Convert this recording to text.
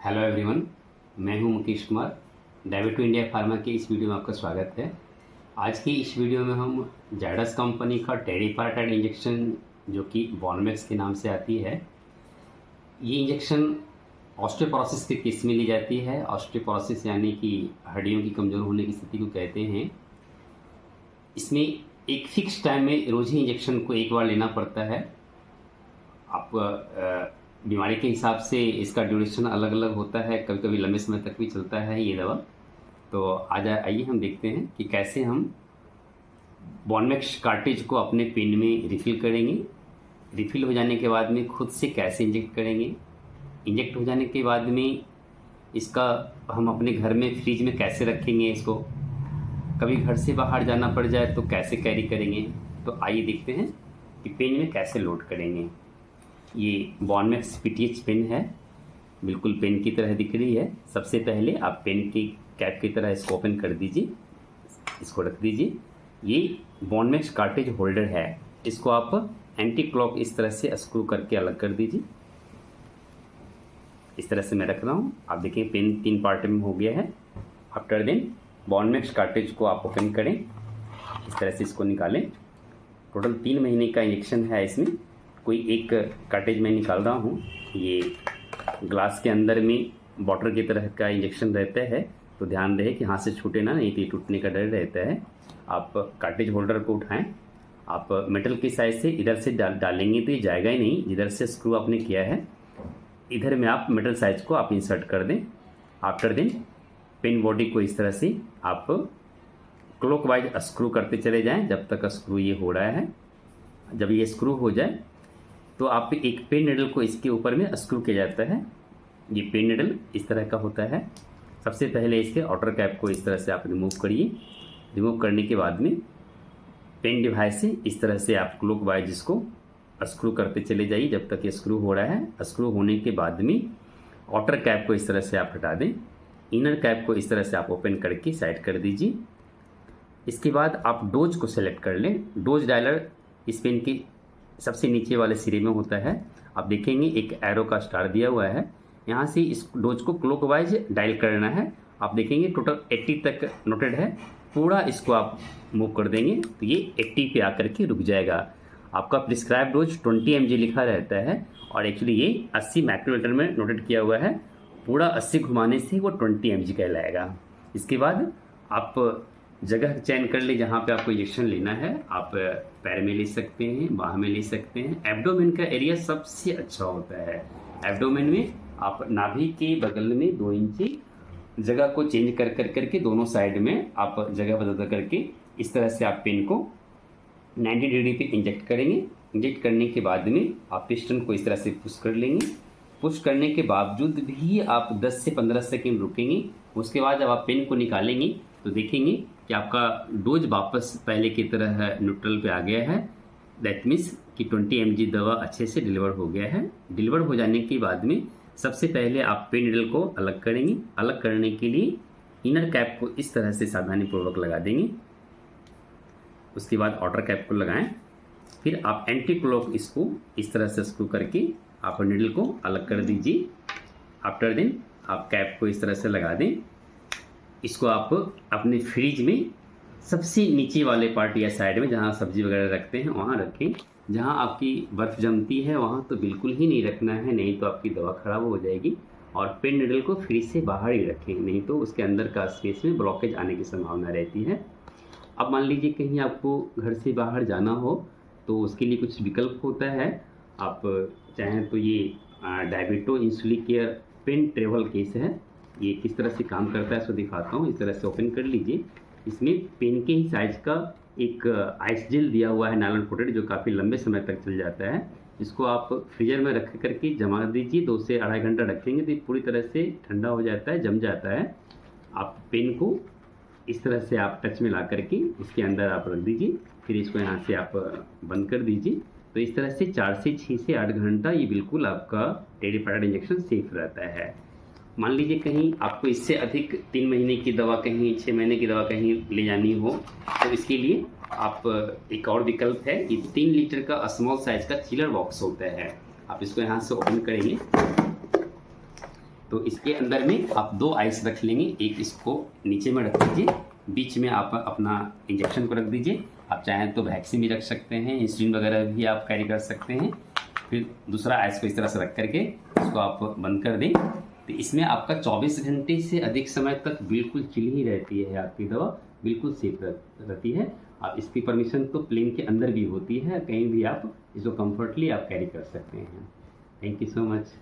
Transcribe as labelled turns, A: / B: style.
A: Hello everyone, मैं हूं Mukesh Kumar. डायबिटो India pharma के इस वीडियो में आपका स्वागत है। आज की इस वीडियो में हम जायडस कंपनी का टेरिपाराटाइड इंजेक्शन जो कि बॉर्नमैक्स के नाम से आती है, ये इंजेक्शन ऑस्टियोपोरोसिस के केस में ली जाती है। ऑस्टियोपोरोसिस यानी कि हड्डियों की कमज़ोर होने की स्थिति को कहते हैं। इसमें एक फिक्स टाइम में रोज़ ही इंजेक्शन को एक बार लेना पड़ता है। आप बीमारी के हिसाब से इसका ड्यूरेशन अलग अलग होता है, कभी कभी लंबे समय तक भी चलता है ये दवा। तो आइए हम देखते हैं कि कैसे हम बॉर्नमैक्स कार्ट्रिज को अपने पेन में रिफ़िल करेंगे। रिफ़िल हो जाने के बाद में खुद से कैसे इंजेक्ट करेंगे। इंजेक्ट हो जाने के बाद में इसका हम अपने घर में फ्रिज में कैसे रखेंगे। इसको कभी घर से बाहर जाना पड़ जाए तो कैसे कैरी करेंगे। तो आइए देखते हैं कि पेन में कैसे लोड करेंगे। ये बॉर्नमैक्स PTH पेन है, बिल्कुल पेन की तरह दिख रही है। सबसे पहले आप पेन की कैप की तरह इसको ओपन कर दीजिए, इसको रख दीजिए। ये बॉर्नमैक्स कार्ट्रिज होल्डर है, इसको आप एंटी क्लॉक इस तरह से स्क्रू करके अलग कर दीजिए। इस तरह से मैं रख रहा हूँ। आप देखिए पेन 3 पार्ट में हो गया है। आफ्टर देन बॉर्नमैक्स कार्ट्रिज को आप ओपन करें, इस तरह से इसको निकालें। टोटल 3 महीने का इंजेक्शन है इसमें। कोई एक कार्ट्रिज मैं निकाल रहा हूँ। ये ग्लास के अंदर में बॉटल की तरह का इंजेक्शन रहता है, तो ध्यान रहे कि हाथ से छूटे ना, नहीं तो टूटने का डर रहता है। आप कार्ट्रिज होल्डर को उठाएं। आप मेटल की साइज से इधर से डालेंगे तो ये जाएगा ही नहीं। जिधर से स्क्रू आपने किया है इधर में आप मेटल साइज को आप इंसर्ट कर दें। आफ्टर देन पेन बॉडी को इस तरह से आप क्लॉकवाइज स्क्रू करते चले जाएं जब तक स्क्रू ये हो रहा है। जब ये स्क्रू हो जाए तो आप एक पेन निडल को इसके ऊपर में स्क्रू किया जाता है। ये पेन निडल इस तरह का होता है। सबसे पहले इसके आउटर कैप को इस तरह से आप रिमूव करिए। रिमूव करने के बाद में पेन डिवाइस से इस तरह से आप क्लॉकवाइज इसको स्क्रू करते चले जाइए जब तक ये स्क्रू हो रहा है। स्क्रू होने के बाद में आउटर कैप को इस तरह से आप हटा दें। इनर कैप को इस तरह से आप ओपन करके साइड कर दीजिए। इसके बाद आप डोज को सेलेक्ट कर लें। डोज डायलर इस पेन के सबसे नीचे वाले सिरे में होता है। आप देखेंगे एक एरो का स्टार दिया हुआ है, यहाँ से इस डोज को क्लॉकवाइज डायल करना है। आप देखेंगे टोटल 80 तक नोटेड है। पूरा इसको आप मूव कर देंगे तो ये 80 पे आकर के रुक जाएगा। आपका प्रिस्क्राइब डोज 20 mg लिखा रहता है और एक्चुअली ये 80 माइक्रोमीटर में नोटेड किया हुआ है। पूरा 80 घुमाने से वो 20 mg कहलाएगा। इसके बाद आप जगह चयन कर ले जहाँ पे आपको इंजेक्शन लेना है। आप पैर में ले सकते हैं, बाह में ले सकते हैं। एब्डोमेन का एरिया सबसे अच्छा होता है। एब्डोमेन में आप नाभि के बगल में 2 इंची जगह को चेंज कर के दोनों साइड में आप जगह बदल करके इस तरह से आप पेन को 90 डिग्री पे इंजेक्ट करेंगे। इंजेक्ट करने के बाद में आप पिस्टन को इस तरह से पुश कर लेंगे। पुश करने के बावजूद भी आप 10 से 15 सेकेंड रुकेंगे। उसके बाद जब आप पेन को निकालेंगे तो देखेंगे कि आपका डोज वापस पहले की तरह न्यूट्रल पे आ गया है। दैट मीन्स कि 20 mg दवा अच्छे से डिलीवर हो गया है। डिलीवर हो जाने के बाद में सबसे पहले आप पेन निडल को अलग करेंगे। अलग करने के लिए इनर कैप को इस तरह से सावधानीपूर्वक लगा देंगे। उसके बाद आउटर कैप को लगाएं। फिर आप एंटी क्लॉक इसको इस तरह से स्क्रू करके आप निडल को अलग कर दीजिए। आफ्टर देन आप कैप को इस तरह से लगा दें। इसको आप अपने फ्रिज में सबसे नीचे वाले पार्ट या साइड में जहाँ सब्जी वगैरह रखते हैं वहाँ रखें। जहाँ आपकी बर्फ़ जमती है वहाँ तो बिल्कुल ही नहीं रखना है, नहीं तो आपकी दवा ख़राब हो जाएगी। और पेन निडल को फ्रिज से बाहर ही रखें, नहीं तो उसके अंदर का स्पेस में ब्लॉकेज आने की संभावना रहती है। अब मान लीजिए कहीं आपको घर से बाहर जाना हो तो उसके लिए कुछ विकल्प होता है। आप चाहें तो ये डायबिटो इंसुलिकेयर पेन ट्रेवल केस है। ये किस तरह से काम करता है इसको दिखाता हूँ। इस तरह से ओपन कर लीजिए। इसमें पेन के ही साइज का एक आइस जेल दिया हुआ है नायलॉन कोटेड, जो काफ़ी लंबे समय तक चल जाता है। इसको आप फ्रीजर में रख करके जमा दीजिए। 2 से 2.5 घंटा रखेंगे तो ये पूरी तरह से ठंडा हो जाता है, जम जाता है। आप पेन को इस तरह से आप टच में ला करके इसके अंदर आप रख दीजिए। फिर इसको यहाँ से आप बंद कर दीजिए। तो इस तरह से 4 से 6 से 8 घंटा ये बिल्कुल आपका टेरिपाराटाइड इंजेक्शन सेफ रहता है। मान लीजिए कहीं आपको इससे अधिक 3 महीने की दवा कहीं 6 महीने की दवा कहीं ले जानी हो तो इसके लिए आप एक और विकल्प है। ये 3 लीटर का स्मॉल साइज का चिलर बॉक्स होता है। आप इसको यहाँ से ओपन करेंगे। तो इसके अंदर में आप 2 आइस रख लेंगे, एक इसको नीचे में रख दीजिए, बीच में आप अपना इंजेक्शन को रख दीजिए। आप चाहें तो वैक्सीन भी रख सकते हैं, इंसुलिन वगैरह भी आप कैरी कर सकते हैं। फिर दूसरा आइस को इस तरह से रख करके इसको आप बंद कर दें। तो इसमें आपका 24 घंटे से अधिक समय तक बिल्कुल चिल ही रहती है, आपकी दवा बिल्कुल सेफ रहती है। आप इसकी परमिशन तो प्लेन के अंदर भी होती है, कहीं भी आप इसको कंफर्टली आप कैरी कर सकते हैं। Thank you so much.